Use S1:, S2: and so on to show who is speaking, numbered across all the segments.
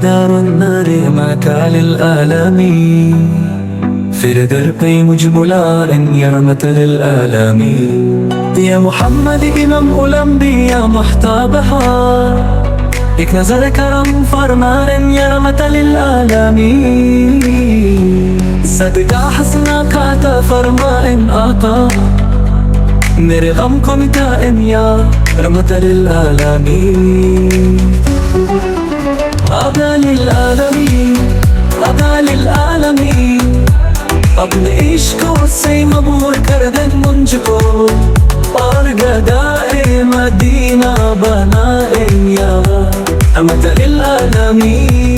S1: दीदार नारे मकाल العالمين फिर दर पे मुझ बुलाएं या रहमत للعالمين يا محمد إمام الأنبياء محتابها एक नजर करम फरमाएं या रहमत للعالمين सदका हसना खाता फरमाएं आका मेरे गम को मिटाएं या रहमत للعالمين अदा للعالمين अदा للعالمين अपने इश्क से मबूर कर दे मुझको और गदाए मदीना बनाए या रहमत للعالمين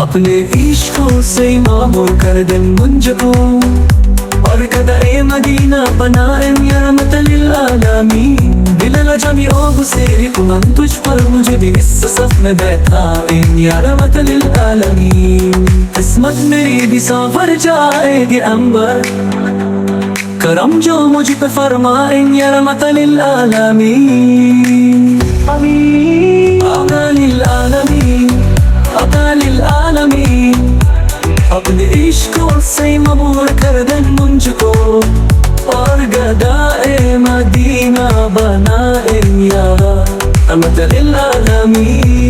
S1: अपने इश्कों से मामूर कर दे मुझको और गदाए मदीना बनाए या रहमत للعالمين दिल जमीओ गुसेरी कुमन तुझ पर मुझे भी इस सफ में बैठा या रहमत للعالمين किस्मत मेरी भी सफर जाएगी अंबर करम जो मुझ पे फरमाए या रहमत للعالمين अदा للعالمين अदा للعالمين अपने इश्कों से मबूर कर दे मुझको और गदाए मदीना बनाए या रहमत للعالمين